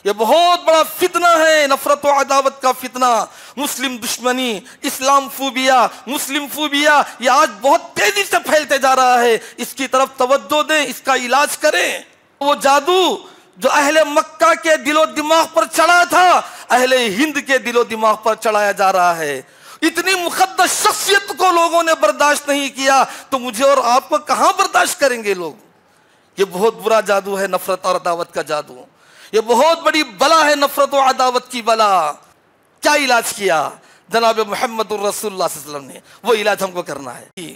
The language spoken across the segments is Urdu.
یہ بہت بڑا فتنہ ہے، نفرت و عداوت کا فتنہ، مسلم دشمنی، اسلام فوبیا، مسلم فوبیا، یہ آج بہت تیزی سے پھیلتے جا رہا ہے۔ اس کی طرف توجہ دیں، اس کا علاج کریں۔ وہ جادو جو اہل مکہ کے دل و دماغ پر چڑھا تھا، اہل ہند کے دل و دماغ پر چڑھایا جا رہا ہے۔ اتنی مقدس شخصیت کو لوگوں نے برداشت نہیں کیا تو مجھے اور آپ کو کہاں برداشت کریں گے لوگ؟ یہ بہت برا جادو ہے، نفرت اور عداوت کا جادو۔ یہ بہت بڑی بلا ہے، نفرت و عداوت کی بلا۔ کیا علاج کیا جناب محمد الرسول اللہ صلی اللہ علیہ وسلم نے؟ وہ علاج ہم کو کرنا ہے۔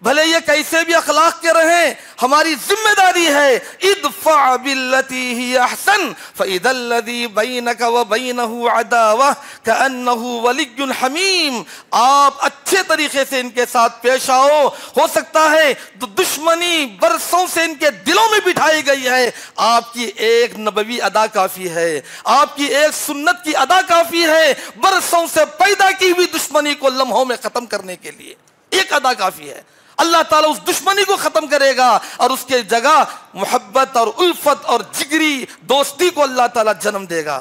بھلے یہ کیسے بھی اخلاق کے رہیں، ہماری ذمہ داری ہے ادفع باللتی ہی احسن فاذا الذی بینک وبینہ عداوہ کانہ ولی حمیم۔ آپ اچھے طریقے سے ان کے ساتھ پیش آؤ۔ ہو سکتا ہے دشمنی برسوں سے ان کے دلوں میں بٹھائی گئی ہے، آپ کی ایک نبوی ادا کافی ہے، آپ کی ایک سنت کی ادا کافی ہے برسوں سے پیدا کی ہوئی دشمنی کو لمحوں میں ختم کرنے کے لیے۔ ایک ادا کافی ہے۔ اللہ تعالیٰ اس دشمنی کو ختم کرے گا اور اس کے جگہ محبت اور الفت اور جگری دوستی کو اللہ تعالیٰ جنم دے گا۔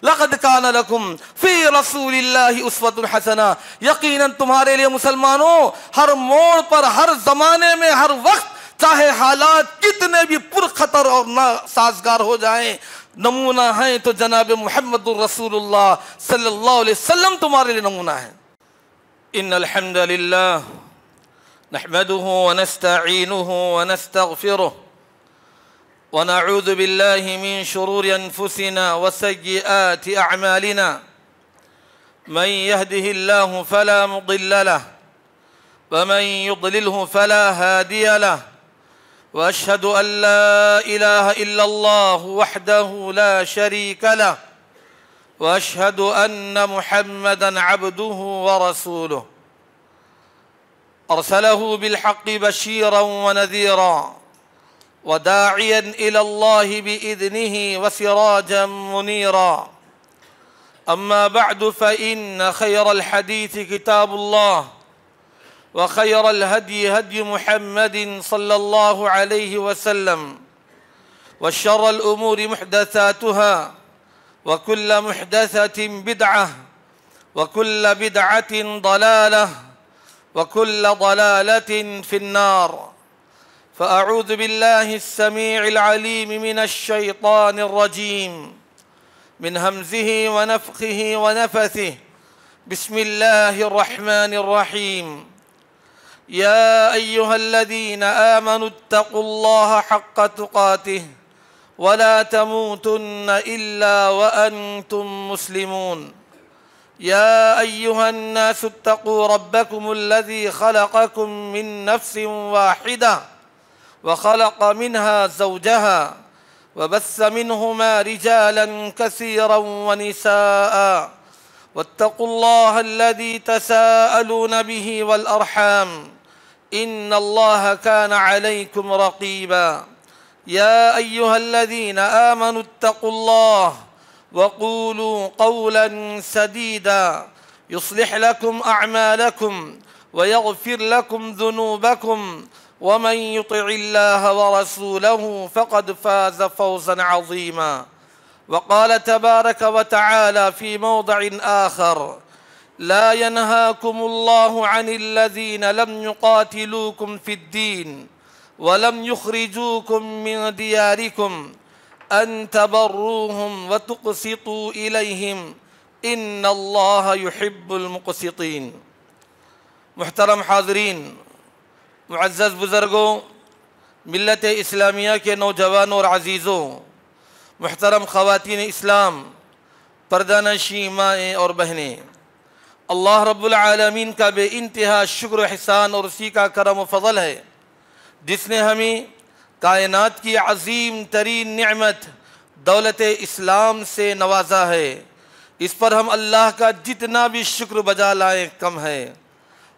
لقد کان لکم فی رسول اللہ اسوۃ حسنہ، یقیناً تمہارے لیے مسلمانوں ہر موڑ پر، ہر زمانے میں، ہر وقت، چاہے حالات کتنے بھی پرخطر اور ناسازگار ہو جائیں، نمونہ ہیں تو جناب محمد الرسول اللہ صلی اللہ علیہ وسلم تمہارے لیے نمونہ ہے۔ ان الحمد للہ نحمده ونستعينه ونستغفره ونعوذ بالله من شرور أنفسنا وسيئات أعمالنا، من يهده الله فلا مضل له ومن يضلله فلا هادي له، وأشهد أن لا إله إلا الله وحده لا شريك له، وأشهد أن محمدًا عبده ورسوله أرسله بالحق بشيرا ونذيرا وداعيا إلى الله بإذنه وسراجا منيرا، أما بعد فإن خير الحديث كتاب الله، وخير الهدي هدي محمد صلى الله عليه وسلم، وشر الأمور محدثاتها، وكل محدثة بدعة، وكل بدعة ضلالة، وكل ضلالة في النار۔ فأعوذ بالله السميع العليم من الشيطان الرجيم، من همزه ونفخه ونفثه، بسم الله الرحمن الرحيم۔ يا أيها الذين آمنوا اتقوا الله حق تقاته ولا تموتن إلا وأنتم مسلمون۔ يا أيها الناس اتقوا ربكم الذي خلقكم من نفس واحدة وخلق منها زوجها وبث منهما رجالا كثيرا ونساء، واتقوا الله الذي تساءلون به والأرحام، إن الله كان عليكم رقيبا۔ يا أيها الذين آمنوا اتقوا الله وقولوا قولا سديدا يصلح لكم أعمالكم ويغفر لكم ذنوبكم، ومن يطع الله ورسوله فقد فاز فوزا عظيما۔ وقال تبارك وتعالى في موضع آخر: لا ينهاكم الله عن الذين لم يقاتلوكم في الدين ولم يخرجوكم من دياركم أن تبروهم وتقسطوا إليهم إن الله يحب المقسطين۔ محترم حاضرین، معزز بزرگوں، ملت اسلامیہ کے نوجوانوں اور عزیزوں، محترم خواتین اسلام، پردہ نشین مائیں اور بہنیں، اللہ رب العالمین کا بے انتہا شکر و احسان اور اسی کا کرم و فضل ہے جس نے ہمیں کائنات کی عظیم ترین نعمت دولت اسلام سے نوازا ہے۔ اس پر ہم اللہ کا جتنا بھی شکر بجا لائیں کم ہے،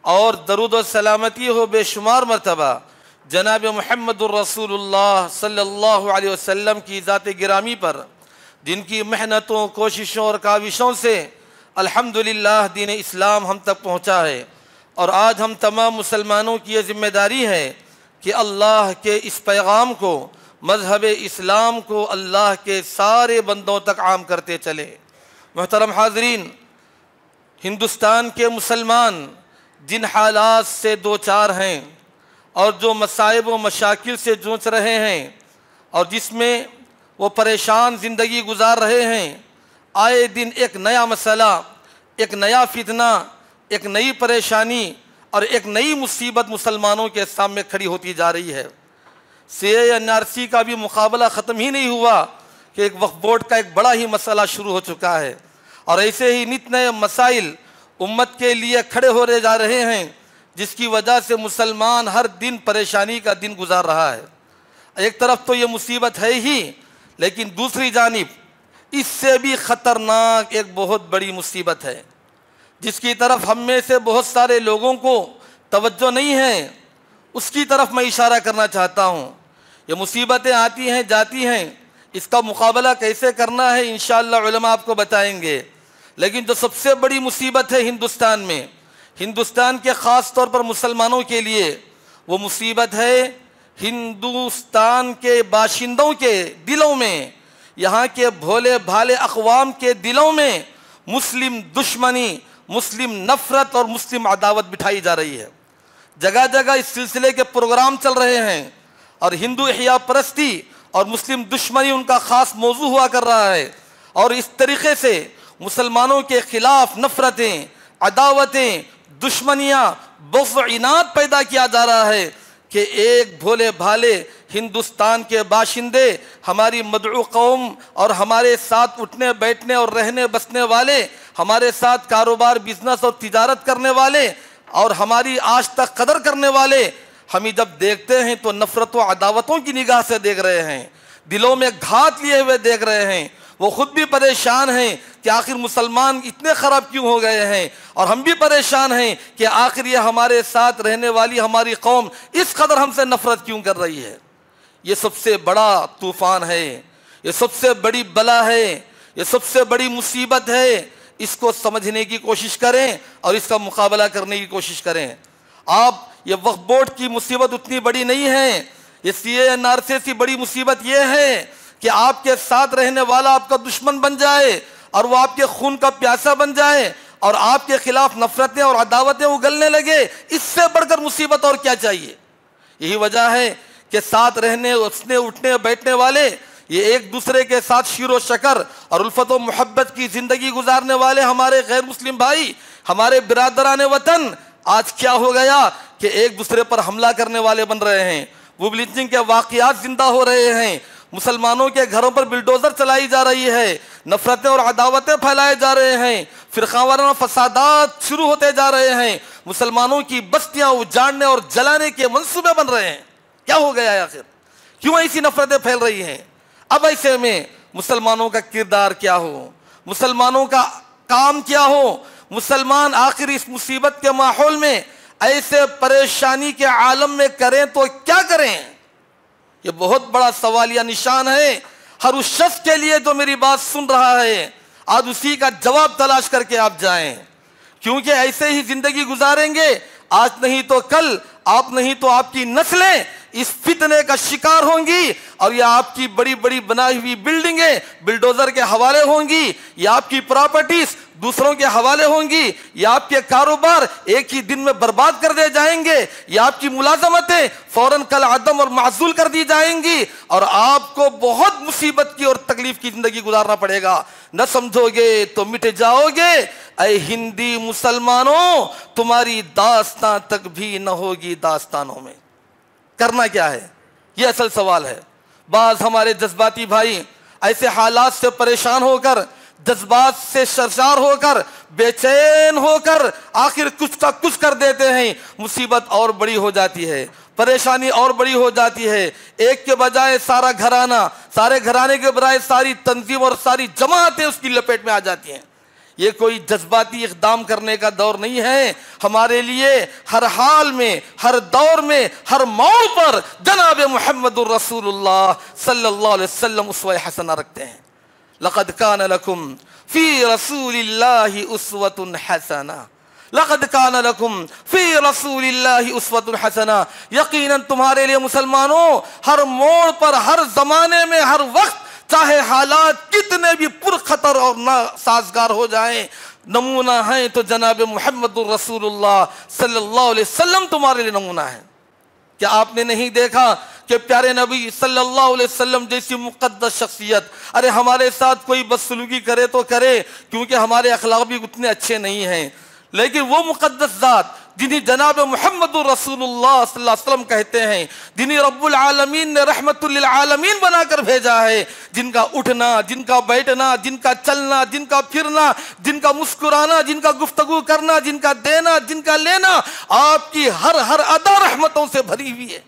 اور درود و سلامتی ہو بے شمار مرتبہ جناب محمد الرسول اللہ صلی اللہ علیہ وسلم کی ذات گرامی پر، جن کی محنتوں، کوششوں اور کاوشوں سے الحمدللہ دین اسلام ہم تک پہنچا ہے۔ اور آج ہم تمام مسلمانوں کی یہ ذمہ داری ہے کہ اللہ کے اس پیغام کو مذہب اسلام کو اللہ کے سارے بندوں تک عام کرتے چلے۔ محترم حاضرین، ہندوستان کے مسلمان جن حالات سے دوچار ہیں اور جو مصائب و مشاکل سے جوجھ رہے ہیں اور جس میں وہ پریشان زندگی گزار رہے ہیں، آئے دن ایک نیا مسئلہ، ایک نیا فتنہ، ایک نئی پریشانی اور ایک نئی مصیبت مسلمانوں کے سامنے کھڑی ہوتی جا رہی ہے۔ CAA-NRC کا بھی مقابلہ ختم ہی نہیں ہوا کہ ایک وقف بورڈ کا ایک بڑا ہی مسئلہ شروع ہو چکا ہے، اور ایسے ہی نت نئے مسائل امت کے لیے کھڑے ہو رہے جا رہے ہیں، جس کی وجہ سے مسلمان ہر دن پریشانی کا دن گزار رہا ہے۔ ایک طرف تو یہ مصیبت ہے ہی، لیکن دوسری جانب اس سے بھی خطرناک ایک بہت بڑی مصیبت ہے، جس کی طرف ہم میں سے بہت سارے لوگوں کو توجہ نہیں ہے، اس کی طرف میں اشارہ کرنا چاہتا ہوں۔ یہ مصیبتیں آتی ہیں جاتی ہیں، اس کا مقابلہ کیسے کرنا ہے انشاءاللہ علماء آپ کو بتائیں گے، لیکن جو سب سے بڑی مصیبت ہے ہندوستان میں، ہندوستان کے خاص طور پر مسلمانوں کے لیے، وہ مصیبت ہے ہندوستان کے باشندوں کے دلوں میں، یہاں کے بھولے بھالے اقوام کے دلوں میں مسلم دشمنی، مسلم نفرت اور مسلم عداوت بٹھائی جا رہی ہے۔ جگہ جگہ اس سلسلے کے پروگرام چل رہے ہیں، اور ہندو احیاء پرستی اور مسلم دشمنی ان کا خاص موضوع ہوا کر رہا ہے، اور اس طریقے سے مسلمانوں کے خلاف نفرتیں، عداوتیں، دشمنیاں، بغض و عناد پیدا کیا جا رہا ہے کہ ایک بھولے بھالے ہندوستان کے باشندے، ہماری مدعو قوم اور ہمارے ساتھ اٹھنے بیٹھنے اور رہنے بسنے والے، ہمارے ساتھ کاروبار بزنس اور تجارت کرنے والے اور ہماری آج تک قدر کرنے والے، ہمیں جب دیکھتے ہیں تو نفرت و عداوتوں کی نگاہ سے دیکھ رہے ہیں، دلوں میں گھات لیے ہوئے دیکھ رہے ہیں۔ وہ خود بھی پریشان ہیں کہ آخر مسلمان اتنے خراب کیوں ہو گئے ہیں، اور ہم بھی پریشان ہیں کہ آخر یہ ہمارے ساتھ رہنے والی ہماری قوم اس قدر ہم سے نفرت کیوں کر رہی ہے۔ یہ سب سے بڑا طوفان ہے، یہ سب سے بڑی بلا ہے، یہ سب سے بڑی مصیبت ہے۔ اس کو سمجھنے کی کوشش کریں اور اس کا مقابلہ کرنے کی کوشش کریں۔ آپ یہ وقف بورڈ کی مصیبت اتنی بڑی نہیں ہے، یہ CAA-NRC سے بڑی مصیبت یہ ہے کہ آپ کے ساتھ رہنے والا آپ کا دشمن بن جائے اور وہ آپ کے خون کا پیاسا بن جائے اور آپ کے خلاف نفرتیں اور عداوتیں اگلنے لگے۔ اس سے بڑھ کر مصیبت اور کیا چاہیے؟ یہی وجہ ہے کہ ساتھ رہنے اٹھنے بیٹھنے والے، یہ ایک دوسرے کے ساتھ شیر و شکر اور الفت و محبت کی زندگی گزارنے والے ہمارے غیر مسلم بھائی، ہمارے برادران وطن، آج کیا ہو گیا کہ ایک دوسرے پر حملہ کرنے والے بن رہے ہیں۔ وہ بلیچنگ کے واقعات زندہ ہو رہے ہیں، مسلمانوں کے گھروں پر بلڈوزر چلائی جا رہی ہے، نفرتیں اور عداوتیں پھیلائے جا رہے ہیں، فرقہ وارانہ فسادات شروع ہوتے جا رہے ہیں، مسلمانوں کی بستیاں اجاڑنے اور جلانے کے منصوبے بن رہے ہیں۔ کیا ہو گیا ہے آخر؟ کیوں ایسی نفرتیں پھیل رہی ہیں؟ اب ایسے میں مسلمانوں کا کردار کیا ہو، مسلمانوں کا کام کیا ہو؟ مسلمان آخر اس مصیبت کے ماحول میں، ایسے پریشانی کے عالم میں کریں تو کیا کریں؟ یہ بہت بڑا سوالیہ نشان ہے ہر اس شخص کے لیے جو میری بات سن رہا ہے۔ آج اسی کا جواب تلاش کر کے آپ جائیں، کیونکہ ایسے ہی زندگی گزاریں گے، آج نہیں تو کل، آپ نہیں تو آپ کی نسلیں اس فتنے کا شکار ہوں گی، اور یہ آپ کی بڑی بڑی بنائی ہوئی بلڈنگیں بلڈوزر کے حوالے ہوں گی، یا آپ کی پراپرٹیز دوسروں کے حوالے ہوں گی، یا آپ کے کاروبار ایک ہی دن میں برباد کر دے جائیں گے، یا آپ کی ملازمتیں فوراً کل عدم اور معزول کر دی جائیں گی، اور آپ کو بہت مصیبت کی اور تکلیف کی زندگی گزارنا پڑے گا۔ نہ سمجھو گے تو مٹ جاؤ گے۔ اے ہندی مسلمانوں، تمہاری داستان تک بھی نہ ہوگی داستانوں میں۔ کرنا کیا ہے؟ یہ اصل سوال ہے۔ بعض ہمارے جذباتی بھائی ایسے حالات سے پریشان ہو کر، جذبات سے سرشار ہو کر، بے چین ہو کر آخر کچھ کا کچھ کر دیتے ہیں، مصیبت اور بڑی ہو جاتی ہے، پریشانی اور بڑی ہو جاتی ہے۔ ایک کے بجائے سارا گھرانہ، سارے گھرانے کے بجائے ساری تنظیم اور ساری جماعتیں اس کی لپیٹ میں آ جاتی ہیں۔ یہ کوئی جذباتی اقدام کرنے کا دور نہیں ہے۔ ہمارے لیے ہر حال میں، ہر دور میں، ہر موڑ پر جناب محمد الرسول اللہ صلی اللہ علیہ وسلم اسوہ حسنہ رکھتے ہیں۔ لقد کان لکم فی رسول اللہ اسوۃ حسنہ لقد کان لکم فی رسول اللہ اسوۃ حسنہ، یقیناً تمہارے لیے مسلمانوں ہر موڑ پر، ہر زمانے میں، ہر وقت، چاہے حالات کتنے بھی پرخطر اور ناسازگار ہو جائیں، نمونہ ہیں تو جناب محمد الرسول اللہ صلی اللہ علیہ وسلم تمہارے لیے نمونہ ہے۔ کیا آپ نے نہیں دیکھا کہ پیارے نبی صلی اللہ علیہ وسلم جیسی مقدس شخصیت، ارے ہمارے ساتھ کوئی بدسلوکی کرے تو کرے، کیونکہ ہمارے اخلاق بھی اتنے اچھے نہیں ہیں، لیکن وہ مقدس ذات جنہیں جناب محمد الرسول اللہ صلی اللہ علیہ وسلم کہتے ہیں، جنہیں رب العالمین نے رحمت للعالمین بنا کر بھیجا ہے، جن کا اٹھنا، جن کا بیٹھنا، جن کا چلنا، جن کا پھرنا، جن کا مسکرانا، جن کا گفتگو کرنا، جن کا دینا، جن کا لینا، آپ کی ہر ادا رحمتوں سے بھری ہوئی ہے۔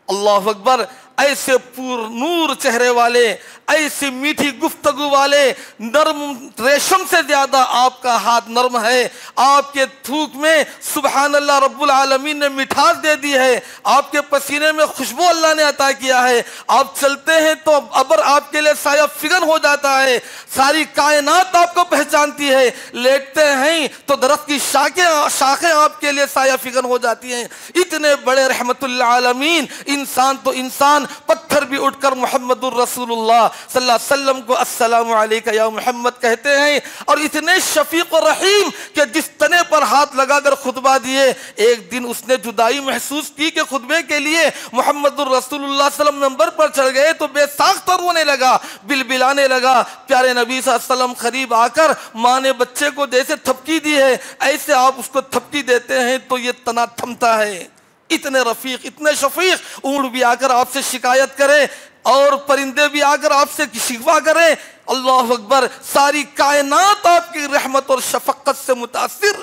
اللہ اکبر، ایسے پر نور چہرے والے، ایسی میٹھی گفتگو والے، نرم ریشم سے زیادہ آپ کا ہاتھ نرم ہے، آپ کے تھوک میں سبحان اللہ رب العالمین نے مٹھاس دے دی ہے، آپ کے پسینے میں خوشبو اللہ نے عطا کیا ہے، آپ چلتے ہیں تو ابر آپ کے لیے سایہ فگن ہو جاتا ہے، ساری کائنات آپ کو پہچانتی ہے، لیٹتے ہیں تو درخت کی شاخیں آپ کے لیے سایہ فگن ہو جاتی ہیں۔ اتنے بڑے رحمت للعالمین، انسان تو انسان، پتھر بھی اٹھ کر محمد الرسول اللہ صلی اللہ علیہ وسلم کو السلام علیکہ یا محمد کہتے ہیں، اور اتنے شفیق و رحیم کہ جس تنے پر ہاتھ لگا کر خطبہ دیے، ایک دن اس نے جدائی محسوس کی کہ خطبے کے لیے محمد الرسول اللہ صلی اللہ علیہ وسلم ممبر پر چڑھ گئے تو بے ساختہ رونے لگا، بلبلانے لگا۔ پیارے نبی صلی اللہ علیہ وسلم قریب آ کر، ماں نے بچے کو جیسے تھپکی دی ہے ایسے آپ اس کو تھپکی دیتے ہیں تو یہ تنا تھمتا ہے۔ اتنے رفیق، اتنے شفیق، اونٹ بھی آ کر آپ سے شکایت کرے اور پرندے بھی آ کر آپ سے شکوہ کریں، اللہ اکبر، ساری کائنات آپ کی رحمت اور شفقت سے متاثر۔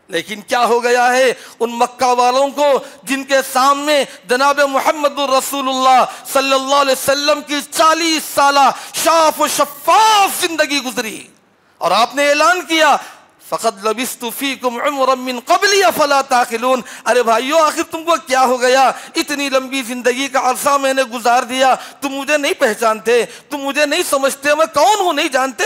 لیکن کیا ہو گیا ہے ان مکہ والوں کو جن کے سامنے جناب محمد الرسول اللہ صلی اللہ علیہ وسلم کی 40 سالہ شاف و شفاف زندگی گزری، اور آپ نے اعلان کیا فَقَدْ لَبِثْتُ فِيكُمْ عُمْرًا مِّن قَبْلِي أَفَلَا تَعْقِلُونَ۔ ارے بھائیو، آخر تم کو کیا ہو گیا؟ اتنی لمبی زندگی کا عرصہ میں نے گزار دیا، تم مجھے نہیں پہچانتے، تم مجھے نہیں سمجھتے، میں کون ہوں نہیں جانتے۔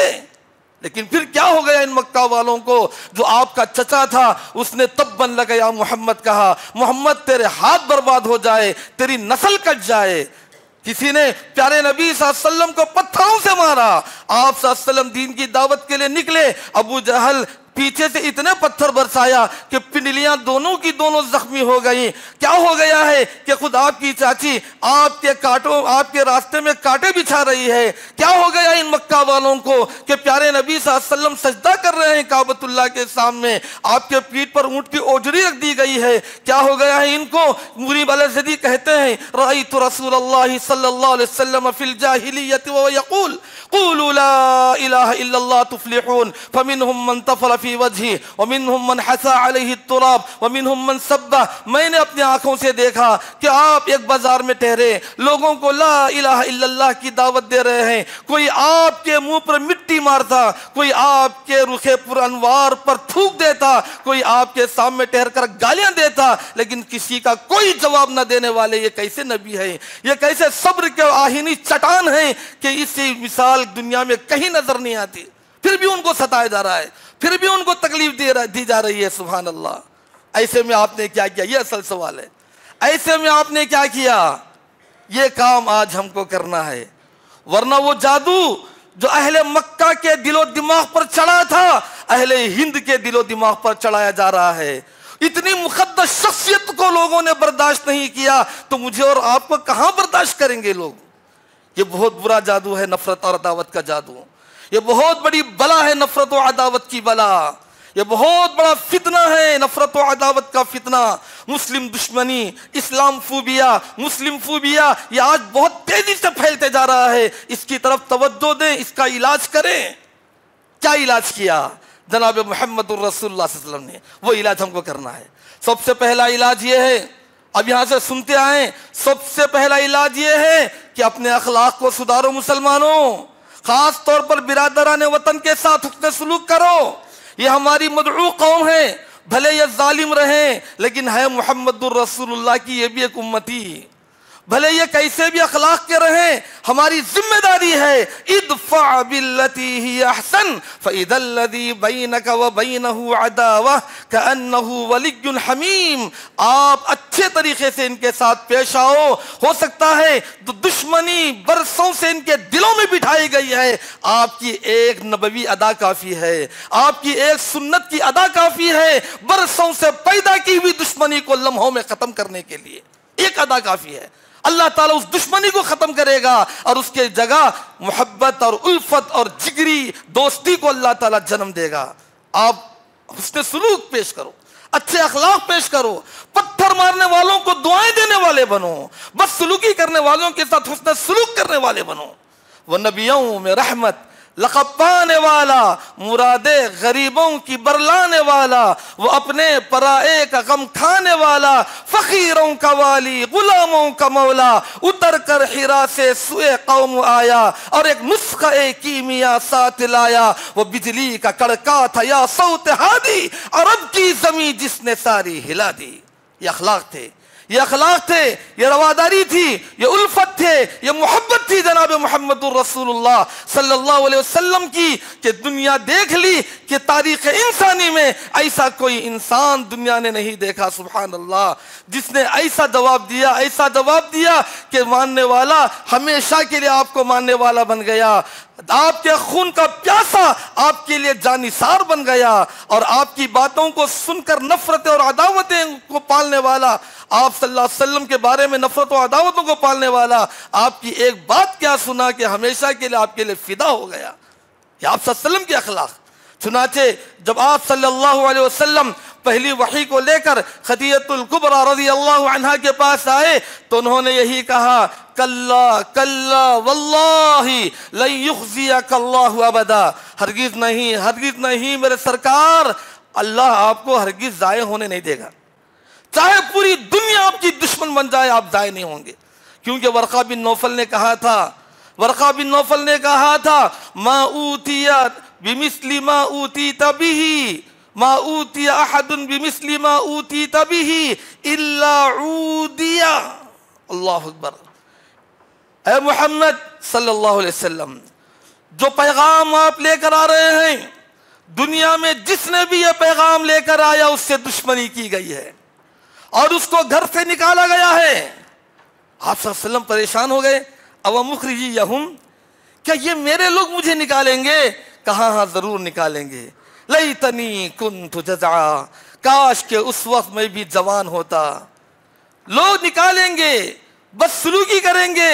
لیکن پھر کیا ہو گیا ان مکہ والوں کو؟ جو آپ کا چچا تھا اس نے تباً لک یا محمد کہا، محمد تیرے ہاتھ برباد ہو جائے، تیری نسل کٹ جائے۔ کسی نے پیارے نبی صلی اللہ علیہ وسلم کو پتھروں سے مارا، آپ صلی اللہ علیہ وسلم دین کی دعوت کے لیے نکلے، ابو جہل پیچھے سے اتنے پتھر برسایا کہ پنڈلیاں دونوں کی دونوں زخمی ہو گئیں۔ کیا ہو گیا ہے کہ خود آپ کی چاچی آپ کے راستے میں کانٹے بچھا رہی ہے؟ کیا ہو گیا ان مکہ والوں کو کہ پیارے نبی صلی اللہ علیہ وسلم سجدہ کر رہے ہیں کعبۃ اللہ کے سامنے، آپ کے پیٹھ پر اونٹ کی اوجری رکھ دی گئی ہے؟ کیا ہو گیا ہے ان کو؟ مغرب الازدی کہتے ہیں رأیت رسول اللہ صلی اللہ علیہ وسلم فی الجاہلیۃ وهو یقول قولوا لا الہ الا اللہ تفلحون فمنهم من تفل فی وجہی ومنهم من حسا علیہ التراب ومنهم من سبہ۔ میں نے اپنی آنکھوں سے دیکھا کہ آپ ایک بازار میں ٹھہرے، لوگوں کو لا الہ الا اللہ کی دعوت دے رہے ہیں، کوئی آپ کے منہ پر مٹی مارتا، کوئی آپ کے رخ پر انوار پر تھوک دیتا، کوئی آپ کے سامنے ٹھہر کر گالیاں دیتا، لیکن کسی کا کوئی جواب نہ دینے والے یہ کیسے نبی ہیں؟ یہ کیسے صبر کے آہینی چٹان ہیں کہ اسی مثال دنیا میں کہیں نظر نہیں آتی؟ پھر بھی ان کو ستایا جا رہا ہے، پھر بھی ان کو تکلیف دی جا رہی ہے، سبحان اللہ۔ ایسے میں آپ نے کیا کیا؟ یہ اصل سوال ہے، ایسے میں آپ نے کیا کیا؟ یہ کام آج ہم کو کرنا ہے، ورنہ وہ جادو جو اہل مکہ کے دل و دماغ پر چڑھا تھا اہل ہند کے دل و دماغ پر چڑھایا جا رہا ہے۔ اتنی مقدس شخصیت کو لوگوں نے برداشت نہیں کیا تو مجھے اور آپ کو کہاں برداشت کریں گے لوگ؟ یہ بہت برا جادو ہے، نفرت اور عداوت کا جادو۔ یہ بہت بڑی بلا ہے، نفرت و عداوت کی بلا۔ یہ بہت بڑا فتنہ ہے، نفرت و عداوت کا فتنہ۔ مسلم دشمنی، اسلام فوبیا، مسلم فوبیا، یہ آج بہت تیزی سے پھیلتے جا رہا ہے۔ اس کی طرف توجہ دیں، اس کا علاج کریں۔ کیا علاج کیا جناب محمد الرسول اللہ صلی اللہ علیہ وسلم نے؟ وہ علاج ہم کو کرنا ہے۔ سب سے پہلا علاج یہ ہے، اب یہاں سے سنتے آئیں، سب سے پہلا علاج یہ ہے کہ اپنے اخلاق کو سدھارو مسلمانوں، خاص طور پر برادران وطن کے ساتھ حسن سلوک کرو۔ یہ ہماری مدعو قوم ہے، بھلے یہ ظالم رہیں لیکن ہے محمد الرسول اللہ کی یہ بھی ایک امتی۔ بھلے یہ کیسے بھی اخلاق کے رہیں، ہماری ذمہ داری ہے ادفع باللتی ہی احسن فاذا الذی بینک وبینہ عداوہ کانہ ولی حمیم۔ آپ اچھے طریقے سے ان کے ساتھ پیش آؤ، ہو سکتا ہے دشمنی برسوں سے ان کے دلوں میں بٹھائی گئی ہے، آپ کی ایک نبوی ادا کافی ہے، آپ کی ایک سنت کی ادا کافی ہے، برسوں سے پیدا کی ہوئی دشمنی کو لمحوں میں ختم کرنے کے لیے ایک ادا کافی ہے۔ اللہ تعالیٰ اس دشمنی کو ختم کرے گا اور اس کے جگہ محبت اور الفت اور جگری دوستی کو اللہ تعالیٰ جنم دے گا۔ آپ حسن سلوک پیش کرو، اچھے اخلاق پیش کرو، پتھر مارنے والوں کو دعائیں دینے والے بنو، بس سلوکی کرنے والوں کے ساتھ حسن سلوک کرنے والے بنو۔ وہ نبیوں میں رحمت لقب پانے والا، مراد غریبوں کی برلانے والا، وہ اپنے پرائے کا غم کھانے والا، فقیروں کا والی، غلاموں کا مولا، اتر کر حرا سے سوئے قوم آیا اور ایک نسخہ کیمیا ساتھ لایا، وہ بجلی کا کڑکا تھا یا صوت ہادی، عرب کی زمین جس نے ساری ہلا دی۔ یہ اخلاق تھے، یہ اخلاق تھے، یہ رواداری تھی، یہ الفت تھے، یہ محبت تھی جناب محمد الرسول اللہ صلی اللہ علیہ وسلم کی، کہ دنیا دیکھ لی کہ تاریخ انسانی میں ایسا کوئی انسان دنیا نے نہیں دیکھا، سبحان اللہ، جس نے ایسا جواب دیا کہ ماننے والا ہمیشہ کے لیے آپ کو ماننے والا بن گیا، آپ کے خون کا پیاسا آپ کے لیے جانثار بن گیا، اور آپ کی باتوں کو سن کر نفرتیں اور عداوتیں کو پالنے والا، آپ صلی اللہ علیہ وسلم کے بارے میں نفرت و عداوتوں کو پالنے والا، آپ کی ایک بات کیا سنا کہ ہمیشہ کے لیے آپ کے لیے فدا ہو گیا۔ یہ آپ صلی اللہ علیہ وسلم کے اخلاق۔ چنانچہ جب آپ صلی اللہ علیہ وسلم پہلی وحی کو لے کر خدیجہ الکبریٰ رضی اللہ عنہا کے پاس آئے تو انہوں نے یہی کہا، کلا کلا واللہ لن یخزیک اللہ ابدا، ہرگز نہیں میرے سرکار، اللہ آپ کو ہرگز ضائع ہونے نہیں دے گا، چاہے پوری دنیا آپ کی دشمن بن جائے آپ ضائع نہیں ہوں گے۔ کیونکہ ورقہ بن نوفل نے کہا تھا ما اوتی بمثل ما اوتیت به، ما اوتی احد بمثل ما اوتیت به الا عودی۔ اللہ اکبر۔ اے محمد صلی اللہ علیہ وسلم، جو پیغام آپ لے کر آ رہے ہیں، دنیا میں جس نے بھی یہ پیغام لے کر آیا اس سے دشمنی کی گئی ہے اور اس کو گھر سے نکالا گیا ہے۔ آپ صلی اللہ علیہ وسلم پریشان ہو گئے، او مخرجیہم، کیا یہ میرے لوگ مجھے نکالیں گے؟ کہا ہاں ضرور نکالیں گے۔ لیتنی کنت جزعا، کاش کہ اس وقت میں بھی جوان ہوتا، لوگ نکالیں گے، بس سلوکی کریں گے،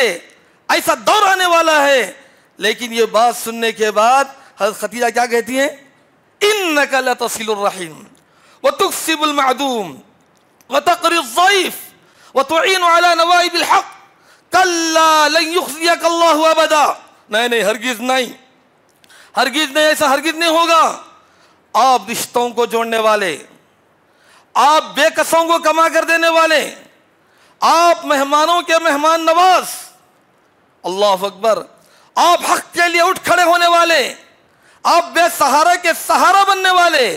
ایسا دور آنے والا ہے۔ لیکن یہ بات سننے کے بعد حضرت خدیجہ کیا کہتی ہیں؟ انک لتصل الرحیم وتکسب المعدوم وتقری الضیف وتعین علی نوائب الحق کلا لن یخزیک اللہ ابدا۔ نہیں، ہرگز نہیں، ایسا ہرگز نہیں ہوگا۔ آپ رشتوں کو جوڑنے والے، آپ بے کسوں کو کما کر دینے والے، آپ مہمانوں کے مہمان نواز، اللہ اکبر، آپ حق کے لیے اٹھ کھڑے ہونے والے، آپ بے سہارا کے سہارا بننے والے،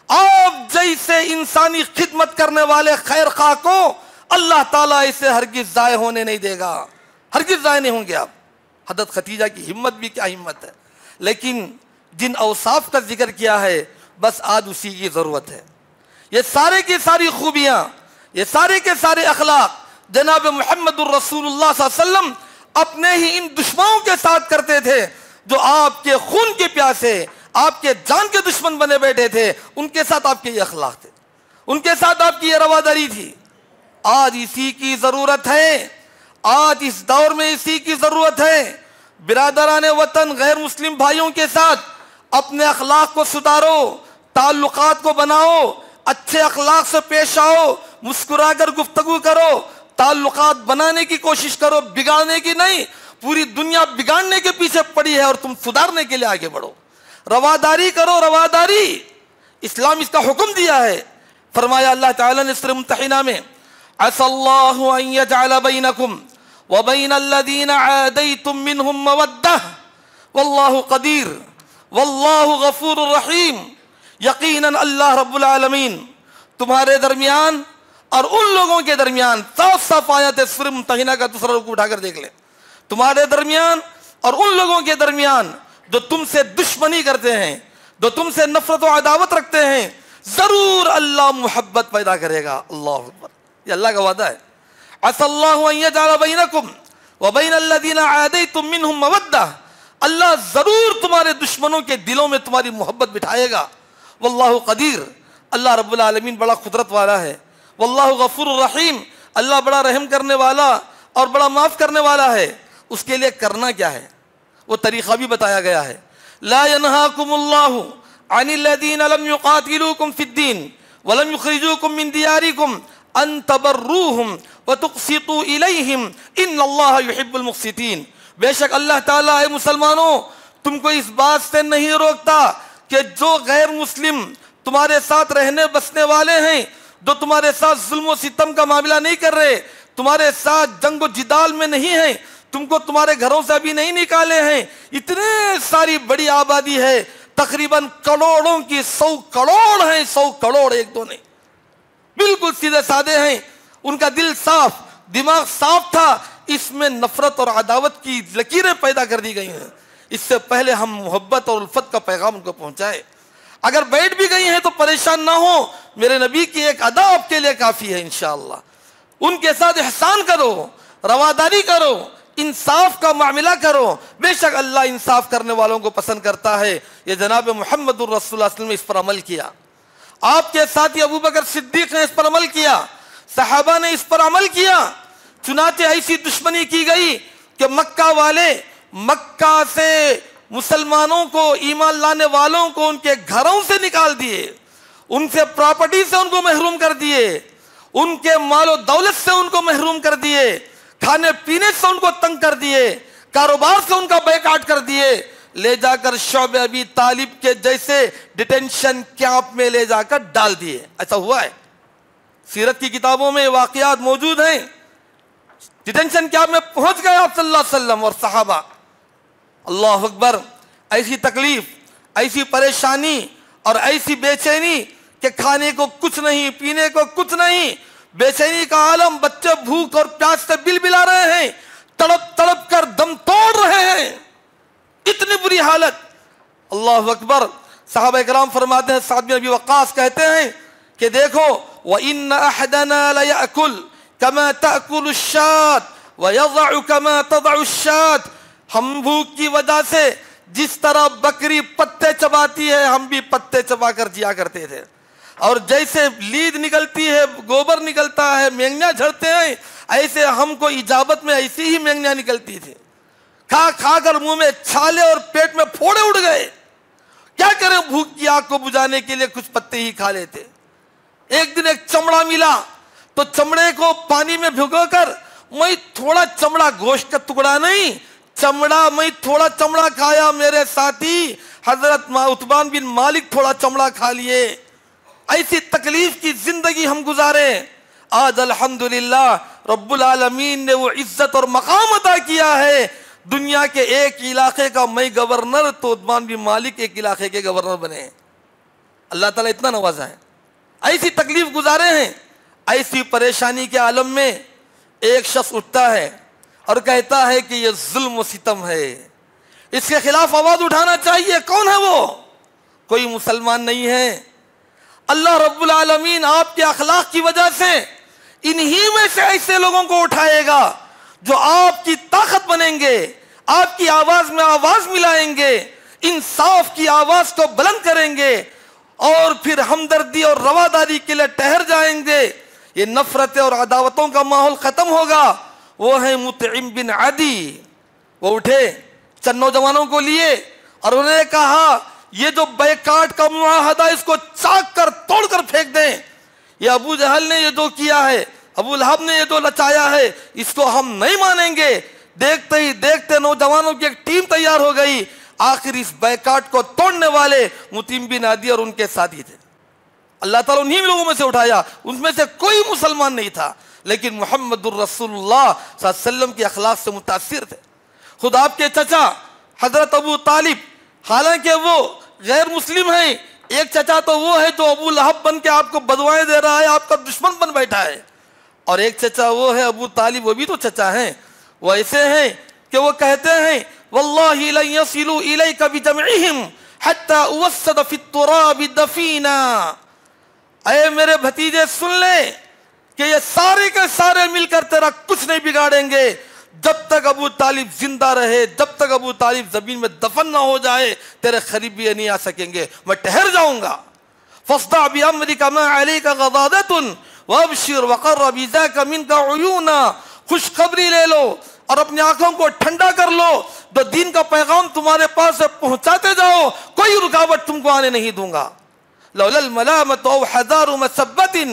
آپ جیسے انسانی خدمت کرنے والے خیر خواہ کو اللہ تعالیٰ اسے ہرگز ضائع ہونے نہیں دے گا، ہرگز ضائع نہیں ہوں گے آپ۔ حضرت خدیجہ کی ہمت بھی کیا ہمت ہے، لیکن جن اوصاف کا ذکر کیا ہے بس آج اسی کی ضرورت ہے۔ یہ سارے کی ساری خوبیاں، یہ سارے کے سارے اخلاق جناب محمد الرسول اللہ صلی اللہ علیہ وسلم اپنے ہی ان دشمنوں کے ساتھ کرتے تھے جو آپ کے خون کے پیاسے، آپ کے جان کے دشمن بنے بیٹھے تھے، ان کے ساتھ آپ کے یہ اخلاق تھے، ان کے ساتھ آپ کی یہ رواداری تھی۔ آج اسی کی ضرورت ہے، آج اس دور میں اسی کی ضرورت ہے۔ برادران وطن غیر مسلم بھائیوں کے ساتھ اپنے اخلاق کو سدھارو، تعلقات کو بناؤ، اچھے اخلاق سے پیش آؤ، مسکرا کر گفتگو کرو، تعلقات بنانے کی کوشش کرو، بگاڑنے کی نہیں۔ پوری دنیا بگاڑنے کے پیچھے پڑی ہے اور تم سدھارنے کے لیے آگے بڑھو، رواداری کرو، رواداری۔ اسلام اس کا حکم دیا ہے، فرمایا اللہ تعالیٰ نے سورہ ممتحنہ میں، عسى الله أن يجعل بينكم وبين الذين عاديتم منهم مودة والله قدير والله غفور رحیم۔ یقیناً اللہ رب العالمین تمہارے درمیان اور ان لوگوں کے درمیان، صاف صاف آیت سورہ ممتحنہ کا دوسرا رکوع اٹھا کر دیکھ لیں، تمہارے درمیان اور ان لوگوں کے درمیان جو تم سے دشمنی کرتے ہیں، جو تم سے نفرت و عداوت رکھتے ہیں، ضرور اللہ محبت پیدا کرے گا۔ اللہ اکبر، یہ اللہ کا وعدہ ہے۔ عسى الله ان يجعل بينكم وبين الذين عاديتم منهم مودة، اللہ ضرور تمہارے دشمنوں کے دلوں میں تمہاری محبت بٹھائے گا۔ واللہ قدیر، اللہ رب العالمین بڑا قدرت والا ہے۔ واللہ غفور الرحیم، اللہ بڑا رحم کرنے والا اور بڑا معاف کرنے والا ہے۔ اس کے لیے کرنا کیا ہے وہ طریقہ بھی بتایا گیا ہے۔ لا ينهاكم الله عن الذين لم يقاتلوكم في الدين ولم يخرجوكم من دياركم ان تبروهم وتقسطوا اليهم ان الله يحب المقسطين۔ بے شک اللہ تعالیٰ اے مسلمانوں تم کو اس بات سے نہیں روکتا کہ جو غیر مسلم تمہارے ساتھ رہنے بسنے والے ہیں، جو تمہارے ساتھ ظلم و ستم کا معاملہ نہیں کر رہے، تمہارے ساتھ جنگ و جدال میں نہیں ہیں، تم کو تمہارے گھروں سے ابھی نہیں نکالے ہیں، اتنے ساری بڑی آبادی ہے، تقریباً کروڑوں کی 100 کروڑ ہیں، 100 کروڑ، ایک دو نہیں، بالکل سیدھے سادے ہیں، ان کا دل صاف، دماغ صاف تھا، اس میں نفرت اور عداوت کی لکیریں پیدا کر دی گئی ہیں۔ اس سے پہلے ہم محبت اور الفت کا پیغام ان کو پہنچائے۔ اگر بیٹھ بھی گئی ہیں تو پریشان نہ ہو، میرے نبی کی ایک ادا آپ کے لیے کافی ہے انشاءاللہ۔ ان کے ساتھ احسان کرو، رواداری کرو، انصاف کا معاملہ کرو، بے شک اللہ انصاف کرنے والوں کو پسند کرتا ہے۔ یہ جناب محمد الرسول صلی اللہ علیہ وسلم نے اس پر عمل کیا، آپ کے ساتھی ابو بکر صدیق نے اس پر عمل کیا، صحابہ نے اس پر عمل کیا۔ چنانچہ ایسی دشمنی کی گئی کہ مکہ والے مکہ سے مسلمانوں کو، ایمان لانے والوں کو ان کے گھروں سے نکال دیے، ان سے پراپرٹی سے ان کو محروم کر دیے، ان کے مال و دولت سے ان کو محروم کر دیے، کھانے پینے سے ان کو تنگ کر دیے، کاروبار سے ان کا بیکاٹ کر دیے، لے جا کر شعب ابی طالب کے جیسے ڈیٹینشن کیمپ میں لے جا کر ڈال دیے۔ ایسا ہوا ہے، سیرت کی کتابوں میں واقعات موجود ہیں۔ ڈیٹینشن کیمپ میں پہنچ گئے آپ صلی اللہ علیہ وسلم اور صحابہ، اللہ اکبر، ایسی تکلیف، ایسی پریشانی اور ایسی بے چینی کہ کھانے کو کچھ نہیں، پینے کو کچھ نہیں، بے چینی کا عالم، بچے بھوک اور پیاس سے بل بلا رہے ہیں، تڑپ تڑپ کر دم توڑ رہے ہیں، اتنی بری حالت۔ اللہ اکبر، صحابہ کرام فرماتے ہیں، سعد بن ابی وقاص کہتے ہیں کہ دیکھو وَإِنَّ أَحَدَنَا لَيَأْكُلُ كَمَا تَأْكُلُ الشَّاةُ وَيَضَعُ كَمَا تَضَعُ الشَّاةُ، ہم بھوک کی وجہ سے جس طرح بکری پتے چباتی ہے ہم بھی پتے چبا کر جیا کرتے تھے، اور جیسے لید نکلتی ہے، گوبر نکلتا ہے، مینگنیاں جھڑتے ہیں، ایسے ہم کو اجابت میں ایسی ہی مینگنیاں نکلتی تھی، کھا کھا کر منہ میں چھالے اور پیٹ میں پھوڑے اڑ گئے۔ کیا کریں، بھوک کی آگ کو بجھانے کے لیے کچھ پتے ہی کھا لیتے۔ ایک دن ایک چمڑا ملا تو چمڑے کو پانی میں بھگو کر، میں تھوڑا چمڑا، گوشت کا ٹکڑا نہیں، چمڑا، میں تھوڑا چمڑا کھایا، میرے ساتھی حضرت عتبان بن مالک تھوڑا چمڑا کھا لیے۔ ایسی تکلیف کی زندگی ہم گزارے۔ آج الحمدللہ رب العالمین نے وہ عزت اور مقام عطا کیا ہے، دنیا کے ایک علاقے کا میں گورنر تو عتبان بن مالک ایک علاقے کے گورنر بنے۔ اللہ تعالیٰ اتنا نوازا ہے، ایسی تکلیف گزارے ہیں۔ ایسی پریشانی کے عالم میں ایک شخص اٹھتا ہے اور کہتا ہے کہ یہ ظلم و ستم ہے، اس کے خلاف آواز اٹھانا چاہیے۔ کون ہے وہ؟ کوئی مسلمان نہیں ہے۔ اللہ رب العالمین آپ کے اخلاق کی وجہ سے انہی میں سے ایسے لوگوں کو اٹھائے گا جو آپ کی طاقت بنیں گے، آپ کی آواز میں آواز ملائیں گے، انصاف کی آواز کو بلند کریں گے، اور پھر ہمدردی اور رواداری کے لیے ٹہر جائیں گے۔ یہ نفرت اور عداوتوں کا ماحول ختم ہوگا۔ وہ ہیں مطعم بن عدی، وہ اٹھے چند نوجوانوں کو لیے اور انہوں نے کہا یہ جو بیکاٹ کا معاہدہ اس کو چاک کر توڑ کر پھینک دیں، یہ ابو جہل نے یہ جو کیا ہے، ابو لہب نے یہ جو لچایا ہے، اس کو ہم نہیں مانیں گے۔ دیکھتے ہی دیکھتے نوجوانوں کی ایک ٹیم تیار ہو گئی، آخر اس بیکاٹ کو توڑنے والے مطعم بن عدی اور ان کے ساتھی تھے۔ اللہ تعالیٰ انہی لوگوں میں سے اٹھایا، ان میں سے کوئی مسلمان نہیں تھا، لیکن محمد الرسول اللہ صلی اللہ علیہ وسلم کے اخلاق سے متاثر تھے۔ خود آپ کے چچا حضرت ابو طالب، حالانکہ وہ غیر مسلم ہیں، ایک چچا تو وہ ہے جو ابو لہب بن کے آپ کو بدوائیں دے رہا ہے، آپ کا دشمن بن بیٹھا ہے، اور ایک چچا وہ ہے ابو طالب، وہ بھی تو چچا ہیں، وہ ایسے ہیں کہ وہ کہتے ہیں واللہ لن يصلوا الیک بجمعہم حتی اوسد فی التراب دفینا، اے میرے بھتیجے سن لے کہ یہ سارے کے سارے مل کر تیرا کچھ نہیں بگاڑیں گے، جب تک ابو طالب زندہ رہے، جب تک ابو طالب زمین میں دفن نہ ہو جائے تیرے قریب بھی نہیں آ سکیں گے، میں ٹھہر جاؤں گا۔ فاصدع بأمرك ما عليك غضاضة وابشر وقر بذاك منك عيونا، خوشخبری لے لو اور اپنی آنکھوں کو ٹھنڈا کر لو، جو دین کا پیغام تمہارے پاس پہنچاتے جاؤ، کوئی رکاوٹ تم کو آنے نہیں دوں گا۔ لولا الملامة او حذار مسبة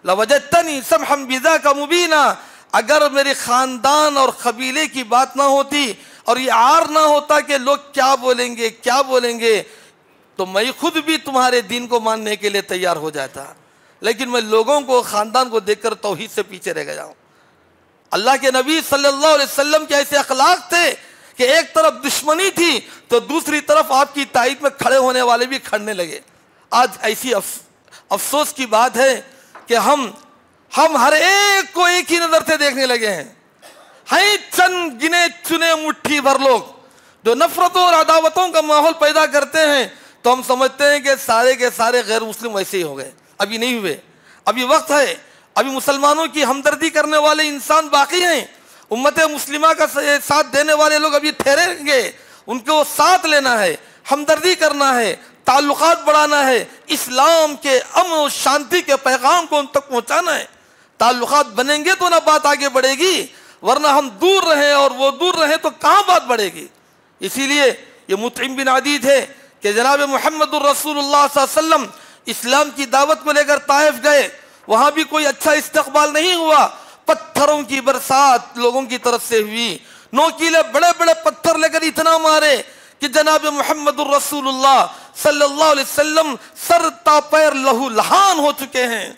لوجدتنی سمحا بذاک مبینا، اگر میری خاندان اور قبیلے کی بات نہ ہوتی اور یہ عار نہ ہوتا کہ لوگ کیا بولیں گے کیا بولیں گے، تو میں خود بھی تمہارے دین کو ماننے کے لیے تیار ہو جاتا، لیکن میں لوگوں کو، خاندان کو دیکھ کر توحید سے پیچھے رہ گیا ہوں۔ اللہ کے نبی صلی اللہ علیہ وسلم کے ایسے اخلاق تھے کہ ایک طرف دشمنی تھی تو دوسری طرف آپ کی تائید میں کھڑے ہونے والے بھی کھڑنے لگے۔ آج ایسی افسوس کی بات ہے کہ ہم ہر ایک کو ایک ہی نظر سے دیکھنے لگے ہیں چند گنے چنے مٹھی بھر لوگ جو نفرتوں اور عداوتوں کا ماحول پیدا کرتے ہیں، تو ہم سمجھتے ہیں کہ سارے کے سارے غیر مسلم ویسے ہی ہو گئے۔ ابھی نہیں ہوئے، ابھی وقت ہے، ابھی مسلمانوں کی ہمدردی کرنے والے انسان باقی ہیں، امت مسلمہ کا ساتھ دینے والے لوگ ابھی ٹھہریں گے، ان کو ساتھ لینا ہے، ہمدردی کرنا ہے، تعلقات بڑھانا ہے، اسلام کے امن و شانتی کے پیغام کو ان تک پہنچانا ہے۔ تعلقات بنیں گے تو نہ بات آگے بڑھے گی، ورنہ ہم دور رہیں اور وہ دور رہیں تو کہاں بات بڑھے گی۔ اسی لیے یہ مطعم بن عدی تھے کہ جناب محمد الرسول اللہ صلی اللہ علیہ وسلم اسلام کی دعوت کو لے کر طائف گئے، وہاں بھی کوئی اچھا استقبال نہیں ہوا، پتھروں کی برسات لوگوں کی طرف سے ہوئی، نوکیلے بڑے بڑے پتھر لے کر اتنا مارے کہ جناب محمد الرسول اللہ صلی اللہ علیہ وسلم سر تا پیر لہو لہان ہو چکے ہیں،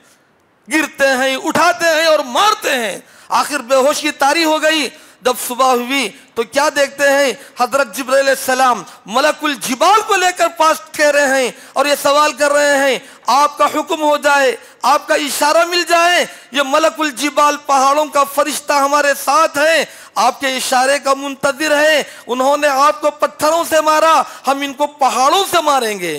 گرتے ہیں، اٹھاتے ہیں اور مارتے ہیں، آخر بے ہوشی طاری ہو گئی۔ جب صبح ہوئی تو کیا دیکھتے ہیں، حضرت جبرائیل علیہ السلام ملک الجبال کو لے کر پاس ٹھہرے ہیں اور یہ سوال کر رہے ہیں آپ کا حکم ہو جائے، آپ کا اشارہ مل جائے، یہ ملک الجبال پہاڑوں کا فرشتہ ہمارے ساتھ ہے، آپ کے اشارے کا منتظر ہے، انہوں نے آپ کو پتھروں سے مارا، ہم ان کو پہاڑوں سے ماریں گے۔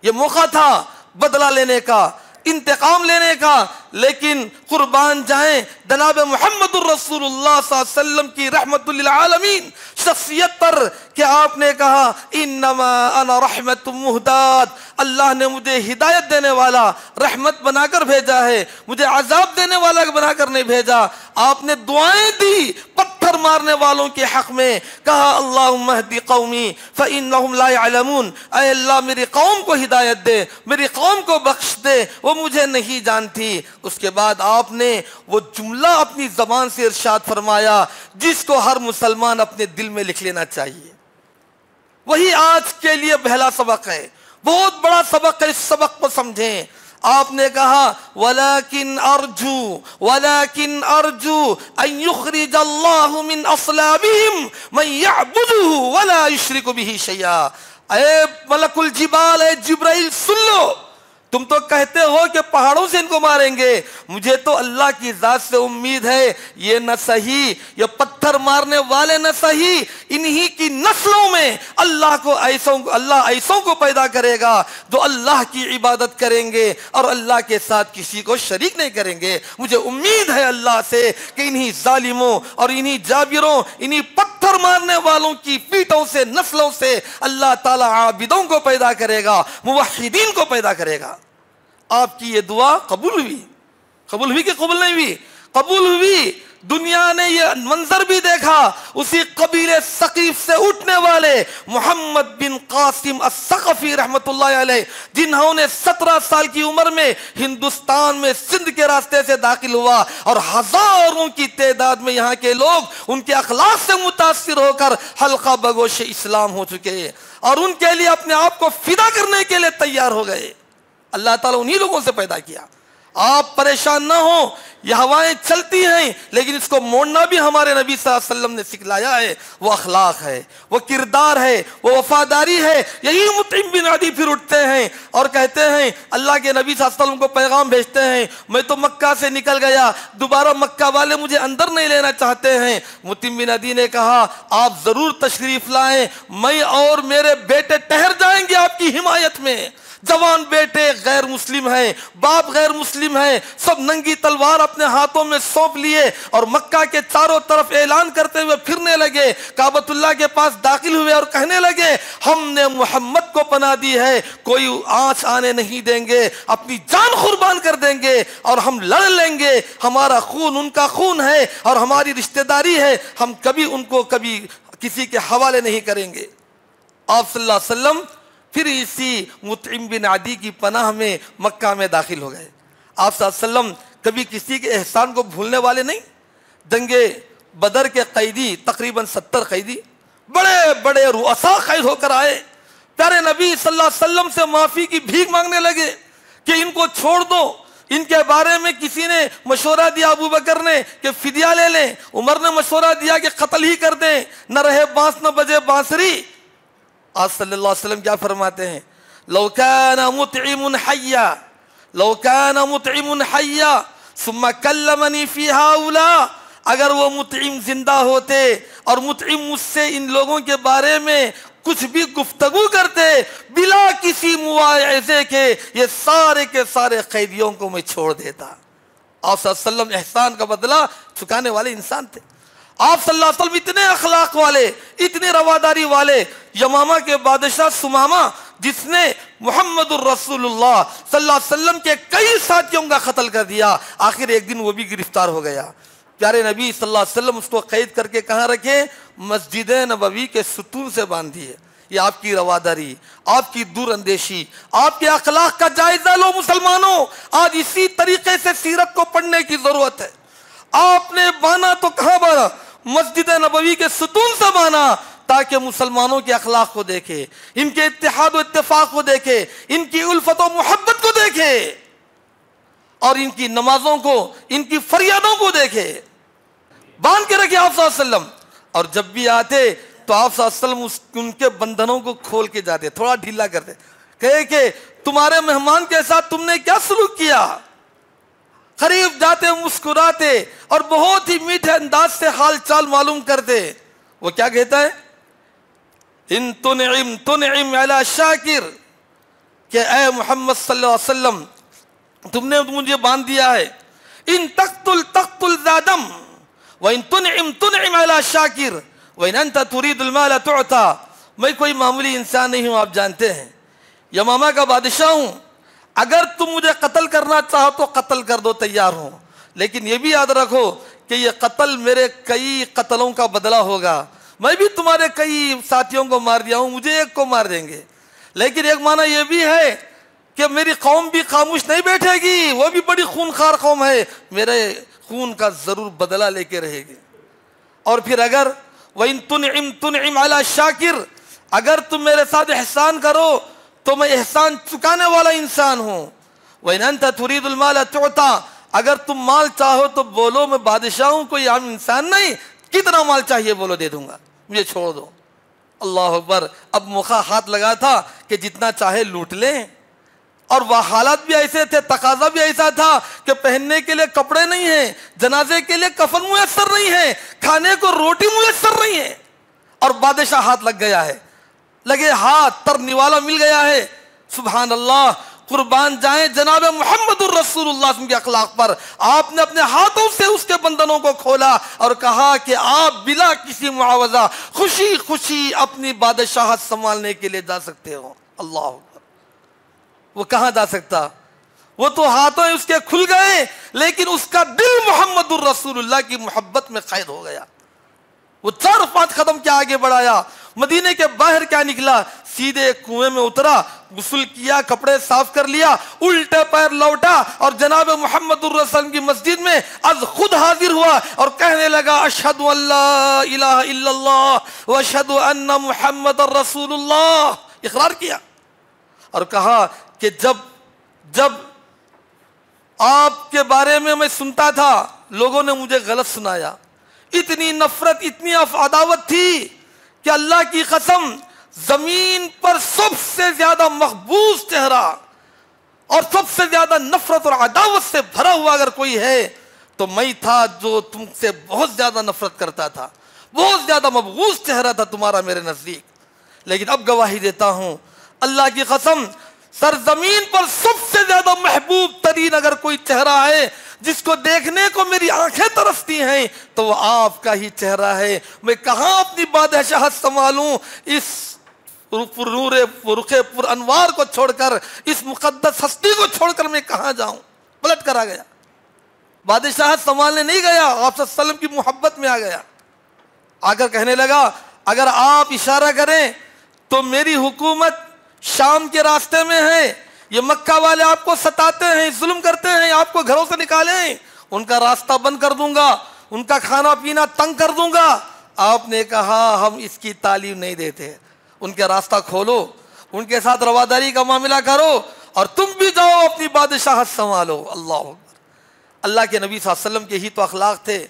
یہ موقع تھا بدلہ لینے کا، انتقام لینے کا، لیکن قربان جائیں جناب محمد الرسول اللہ صلی اللہ علیہ وسلم کی رحمت للعالمین شخصیت پر کہ آپ نے کہا انما انا رحمت مہداد، اللہ نے مجھے ہدایت دینے والا رحمت بنا کر بھیجا ہے، مجھے عذاب دینے والا بنا کر نہیں بھیجا۔ آپ نے دعائیں دی پتھر مارنے والوں کے حق میں، کہا اللہم اہدی قومی فانہم لا يعلمون، اے اللہ میری قوم کو ہدایت دے، میری قوم کو بخش دے، وہ مجھے نہیں جانتی۔ اس کے بعد آپ نے وہ جملہ اپنی زبان سے ارشاد فرمایا جس کو ہر مسلمان اپنے دل میں لکھ لینا چاہیے، وہی آج کے لیے پہلا سبق ہے، بہت بڑا سبق ہے، اس سبق کو سمجھیں۔ آپ نے کہا وَلَكِنْ أَرْجُو أَن يُخْرِجَ اللَّهُ مِنْ أَصْلَابِهِمْ مَنْ يَعْبُدُهُ وَلَا يُشْرِكُ بِهِ شَيْئًا۔ اے ملک الجبال، اے جبرائیل سن لو، تم تو کہتے ہو کہ پہاڑوں سے ان کو ماریں گے، مجھے تو اللہ کی ذات سے امید ہے یہ نہ صحیح، یہ پتھر مارنے والے نہ صحیح، انہی کی نسلوں میں اللہ ایسوں کو پیدا کرے گا جو اللہ کی عبادت کریں گے اور اللہ کے ساتھ کسی کو شریک نہیں کریں گے۔ مجھے امید ہے اللہ سے کہ انہی ظالموں اور انہی جابروں، انہی پتھر مارنے والوں کی پیٹوں سے، نسلوں سے اللہ تعالیٰ عابدوں کو پیدا کرے گا، موحدین کو پیدا کرے گا۔ آپ کی یہ دعا قبول ہوئی کہ قبول نہیں ہوئی؟ قبول ہوئی۔ دنیا نے یہ منظر بھی دیکھا، اسی قبیلے ثقیف سے اٹھنے والے محمد بن قاسم الثقفی رحمت اللہ علیہ، جنہوں نے 17 سال کی عمر میں ہندوستان میں سندھ کے راستے سے داخل ہوا اور ہزاروں کی تعداد میں یہاں کے لوگ ان کے اخلاق سے متاثر ہو کر حلقہ بگوش اسلام ہو چکے اور ان کے لیے اپنے آپ کو فدا کرنے کے لیے تیار ہو گئے۔ اللہ تعالیٰ انہی لوگوں سے پیدا کیا۔ آپ پریشان نہ ہو، یہ ہوائیں چلتی ہیں لیکن اس کو موڑنا بھی ہمارے نبی صلی اللہ علیہ وسلم نے سکھلایا ہے۔ وہ اخلاق ہے، وہ کردار ہے، وہ وفاداری ہے۔ یہی مطعم بن عدی پھر اٹھتے ہیں اور کہتے ہیں اللہ کے نبی صلی اللہ علیہ وسلم کو پیغام بھیجتے ہیں، میں تو مکہ سے نکل گیا، دوبارہ مکہ والے مجھے اندر نہیں لینا چاہتے ہیں۔ مطعم بن عدی نے کہا آپ ضرور تشریف لائیں، میں اور میرے بیٹے ٹھہر جائیں گے آپ کی حمایت میں۔ جوان بیٹے غیر مسلم ہیں، باپ غیر مسلم ہیں، سب ننگی تلوار اپنے ہاتھوں میں سونپ لیے اور مکہ کے چاروں طرف اعلان کرتے ہوئے پھرنے لگے، کعبۃ اللہ کے پاس داخل ہوئے اور کہنے لگے ہم نے محمد کو پناہ دی ہے، کوئی آنچ آنے نہیں دیں گے، اپنی جان قربان کر دیں گے اور ہم لڑ لیں گے، ہمارا خون ان کا خون ہے اور ہماری رشتہ داری ہے، ہم کبھی ان کو کبھی کسی کے حوالے نہیں کریں گے۔ آپ صلی اللہ علیہ وسلم پھر اسی مطعم بن عدی کی پناہ میں مکہ میں داخل ہو گئے۔ آپ صلی اللہ علیہ وسلم کبھی کسی کے احسان کو بھولنے والے نہیں۔ جنگ بدر کے قیدی تقریباً 70 قیدی بڑے بڑے رؤساء قید ہو کر آئے، پیارے نبی صلی اللہ علیہ وسلم سے معافی کی بھیک مانگنے لگے کہ ان کو چھوڑ دو۔ ان کے بارے میں کسی نے مشورہ دیا، ابو بکر نے، کہ فدیہ لے لیں، عمر نے مشورہ دیا کہ قتل ہی کر دیں، نہ رہے بانس نہ بجے بانسری۔ آج صلی اللہ علیہ وسلم کیا فرماتے ہیں؟ لو كان مطعم حيا، لو كان مطعم حيا ثم كلمني في هؤلاء، اگر وہ مطعم زندہ ہوتے اور مطعم مجھ سے ان لوگوں کے بارے میں کچھ بھی گفتگو کرتے بلا کسی مواعظے کے، یہ سارے کے سارے قیدیوں کو میں چھوڑ دیتا۔ آپ صلی اللہ علیہ وسلم احسان کا بدلہ چکانے والے انسان تھے۔ آپ صلی اللہ علیہ وسلم اتنے اخلاق والے، اتنے رواداری والے۔ یمامہ کے بادشاہ سمامہ جس نے محمد الرسول اللہ صلی اللہ علیہ وسلم کے کئی ساتھیوں کا قتل کر دیا، آخر ایک دن وہ بھی گرفتار ہو گیا۔ پیارے نبی صلی اللہ علیہ وسلم اس کو قید کر کے کہاں رکھے؟ مسجد نبوی کے ستون سے باندھ دیے۔ یہ آپ کی رواداری، آپ کی دور اندیشی، آپ کے اخلاق کا جائزہ لو مسلمانوں۔ آج اسی طریقے سے سیرت کو پڑھنے کی ضرورت ہے۔ آپ نے بانا تو کہاں بانا؟ مسجد نبوی کے ستون سے بانا، تاکہ مسلمانوں کے اخلاق کو دیکھے، ان کے اتحاد و اتفاق کو دیکھے، ان کی الفت و محبت کو دیکھے اور ان کی نمازوں کو، ان کی فریادوں کو دیکھے۔ باندھ کے رکھے آپ صلی اللہ علیہ وسلم، اور جب بھی آتے تو آپ صلی اللہ علیہ وسلم ان کے بندھنوں کو کھول کے جاتے، تھوڑا ڈھیلا کرتے، کہے کہ تمہارے مہمان کے ساتھ تم نے کیا سلوک کیا؟ قریب جاتے مسکراتے اور بہت ہی میٹھے انداز سے حال چال معلوم کرتے۔ وہ کیا کہتا ہے؟ ان تنعم تنعم علی شاکر، کہ اے محمد صلی اللہ علیہ وسلم تم نے مجھے باندھ دیا ہے۔ ان تقتل تقتل ذا دم وان تنعم تنعم علی شاکر وان انت تريد المال تعطى۔ میں کوئی معمولی انسان نہیں ہوں، آپ جانتے ہیں، یمامہ کا بادشاہ ہوں، اگر تم مجھے قتل کرنا چاہو تو قتل کر دو، تیار ہوں، لیکن یہ بھی یاد رکھو کہ یہ قتل میرے کئی قتلوں کا بدلہ ہوگا۔ میں بھی تمہارے کئی ساتھیوں کو مار دیا ہوں، مجھے ایک کو مار دیں گے، لیکن ایک معنی یہ بھی ہے کہ میری قوم بھی خاموش نہیں بیٹھے گی، وہ بھی بڑی خونخوار قوم ہے، میرے خون کا ضرور بدلہ لے کے رہے گی۔ اور پھر اگر وَإِن تُنْعِمْ تُنْعِمْ عَلَى شَاكِرٍ، اگر تم میرے ساتھ احسان کرو تو میں احسان چکانے والا انسان ہوں۔ وَإِنْ أَنْتَ تُرِيدُ الْمَالَ تُعْطَى، اگر تم مال چاہو تو بولو، میں بادشاہ ہوں، کوئی عام انسان نہیں، کتنا مال چاہیے بولو دے دوں گا، مجھے چھوڑ دو۔ اللہ اکبر۔ اب موقع ہاتھ لگا تھا کہ جتنا چاہے لوٹ لیں، اور وہ حالات بھی ایسے تھے، تقاضا بھی ایسا تھا کہ پہننے کے لیے کپڑے نہیں ہیں، جنازے کے لیے کفن میسر نہیں ہے، کھانے کو روٹی میسر نہیں ہے، اور بادشاہ ہاتھ لگ گیا ہے، لگے ہاتھ، ترنے والا مل گیا ہے۔ سبحان اللہ، قربان جائیں جناب محمد الرسول اللہ صلی اللہ علیہ وسلم کے اخلاق پر۔ آپ نے اپنے ہاتھوں سے اس کے بندنوں کو کھولا اور کہا کہ آپ بلا کسی معاوضہ خوشی خوشی اپنی بادشاہت سنبھالنے کے لیے جا سکتے ہو۔ اللہ اکبر۔ وہ کہاں جا سکتا؟ وہ تو ہاتھوں اس کے کھل گئے، لیکن اس کا دل محمد الرسول اللہ کی محبت میں قید ہو گیا۔ وہ 4-5 قدم کے آگے بڑھایا، مدینے کے باہر کیا نکلا، سیدھے کنویں میں اترا، غسل کیا، کپڑے صاف کر لیا، الٹے پیر لوٹا اور جناب محمد الرسول کی مسجد میں از خود حاضر ہوا اور کہنے لگا اشہد ان لا الہ الا اللہ واشہد ان محمد الرسول اللہ۔ اقرار کیا اور کہا کہ جب آپ کے بارے میں میں سنتا تھا، لوگوں نے مجھے غلط سنایا، اتنی نفرت، اتنی عداوت تھی کہ اللہ کی قسم زمین پر سب سے زیادہ مقبوض چہرہ اور سب سے زیادہ نفرت اور عداوت سے بھرا ہوا اگر کوئی ہے تو میں تھا، جو تم سے بہت زیادہ نفرت کرتا تھا، بہت زیادہ مبغوض چہرہ تھا تمہارا میرے نزدیک۔ لیکن اب گواہی دیتا ہوں اللہ کی قسم، سرزمین پر سب سے زیادہ محبوب ترین اگر کوئی چہرہ ہے جس کو دیکھنے کو میری آنکھیں ترستی ہیں تو وہ آپ کا ہی چہرہ ہے۔ میں کہاں اپنی بادشاہت سنبھالوں، اس پر نور رخ پر انوار کو چھوڑ کر، اس مقدس ہستی کو چھوڑ کر میں کہاں جاؤں؟ پلٹ کر آ گیا، بادشاہت سنبھالنے نہیں گیا، آپ صلی اللہ علیہ وسلم کی محبت میں آ گیا، آ کر کہنے لگا اگر آپ اشارہ کریں تو میری حکومت شام کے راستے میں ہے، یہ مکہ والے آپ کو ستاتے ہیں، ظلم کرتے ہیں، آپ کو گھروں سے نکالیں، ان کا راستہ بند کر دوں گا، ان کا کھانا پینا تنگ کر دوں گا۔ آپ نے کہا ہم اس کی تعلیم نہیں دیتے، ان کے راستہ کھولو، ان کے ساتھ رواداری کا معاملہ کرو اور تم بھی جاؤ اپنی بادشاہت سنبھالو۔ اللہ اکبر۔ اللہ کے نبی صلی اللہ علیہ وسلم کے یہی تو اخلاق تھے،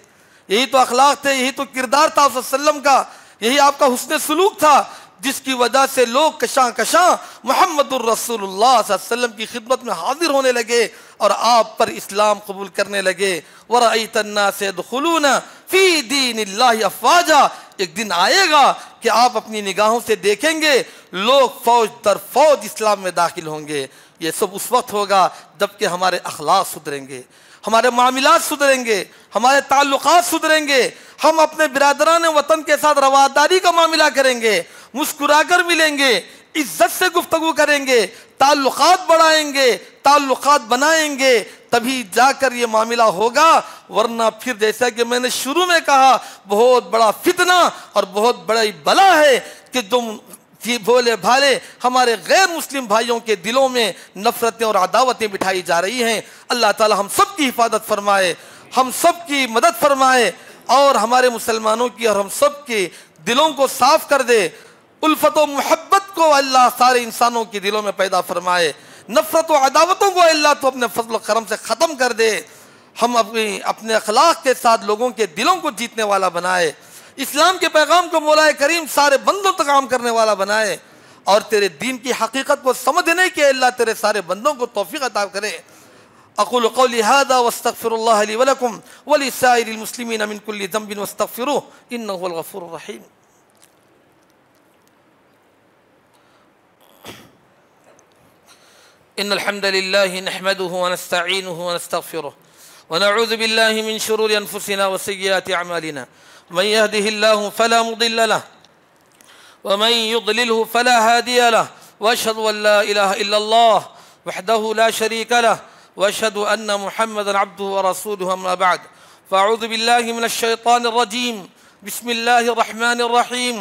یہی تو اخلاق تھے، یہی تو کردار تھا صلی اللہ علیہ وسلم کا، یہی آپ کا حسن سلوک تھا جس کی وجہ سے لوگ کشاں کشاں محمد الرسول اللہ صلی اللہ علیہ وسلم کی خدمت میں حاضر ہونے لگے اور آپ پر اسلام قبول کرنے لگے۔ وَرَأَيْتَ النَّاسَ يَدْخُلُونَ فِي دِينِ اللَّهِ أَفْوَاجًا، ایک دن آئے گا کہ آپ اپنی نگاہوں سے دیکھیں گے لوگ فوج در فوج اسلام میں داخل ہوں گے۔ یہ سب اس وقت ہوگا جب کہ ہمارے اخلاق سدھریں گے، ہمارے معاملات سدھریں گے، ہمارے تعلقات سدھریں گے، ہم اپنے برادران وطن کے ساتھ رواداری کا معاملہ کریں گے، مسکرا کر ملیں گے، عزت سے گفتگو کریں گے، تعلقات بڑھائیں گے، تعلقات بنائیں گے، تبھی جا کر یہ معاملہ ہوگا، ورنہ پھر جیسا کہ میں نے شروع میں کہا بہت بڑا فتنہ اور بہت بڑی بلا ہے کہ تم بھولے بھالے ہمارے غیر مسلم بھائیوں کے دلوں میں نفرتیں اور عداوتیں بٹھائی جا رہی ہیں۔ اللہ تعالی ہم سب کی حفاظت فرمائے، ہم سب کی مدد فرمائے اور ہمارے مسلمانوں کی اور ہم سب کے دلوں کو صاف کر دے۔ الفت و محبت کو اللہ سارے انسانوں کے دلوں میں پیدا فرمائے، نفرت و عداوتوں کو اللہ تو اپنے فضل و کرم سے ختم کر دے، ہم اپنے اخلاق کے ساتھ لوگوں کے دلوں کو جیتنے والا بنائے، اسلام کے پیغام کو مولا کریم سارے بندوں تک عام کرنے والا بنائے اور تیرے دین کی حقیقت کو سمجھنے کے اللہ تیرے سارے بندوں کو توفیق عطا کرے۔ اقول قولی هذا واستغفر الله لي ولكم ولسائر المسلمين من كل ذنب واستغفروه انه هو الغفور الرحيم۔ ان الحمد لله نحمده ونستعينه ونستغفره ونعوذ بالله من شرور انفسنا وسيئات اعمالنا، من يهده الله فلا مضل له ومن يضلله فلا هادي له، واشهد ان لا اله الا الله وحده لا شريك له، واشهد ان محمدا عبده ورسوله، اما بعد فاعوذ بالله من الشيطان الرجيم، بسم الله الرحمن الرحيم،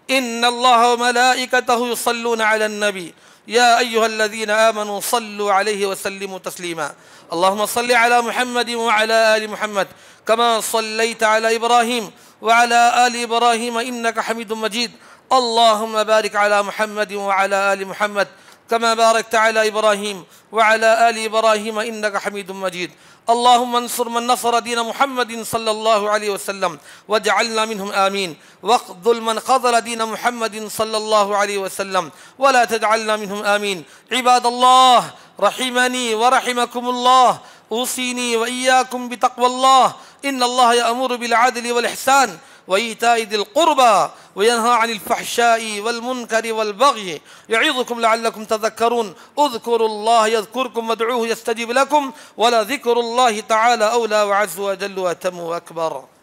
ان الله وملائكته يصلون على النبي يا ايها الذين امنوا صلوا عليه وسلموا تسليما، اللهم صل على محمد وعلى ال محمد كما صليت على ابراهيم وعلى ال ابراهيم انك حميد مجيد، اللهم بارك على محمد وعلى ال محمد كما باركت على إبراهيم وعلى آل إبراهيم إنك حميد مجيد، اللهم انصر من نصر دين محمد صلى الله عليه وسلم واجعلنا منهم آمين، واخذل من خذل دين محمد صلى الله عليه وسلم ولا تجعلنا منهم آمين۔ عباد الله رحمني ورحمكم الله، أوصيني وإياكم بتقوى الله، إن الله يأمر بالعدل والإحسان وإيتاء ذي القربى وينهى عن الفحشاء والمنكر والبغي يعظكم لعلكم تذكرون، اذكروا الله يذكركم وادعوه يستجيب لكم، ولذكر الله تعالى أولى وعز وجل وأتم وأكبر۔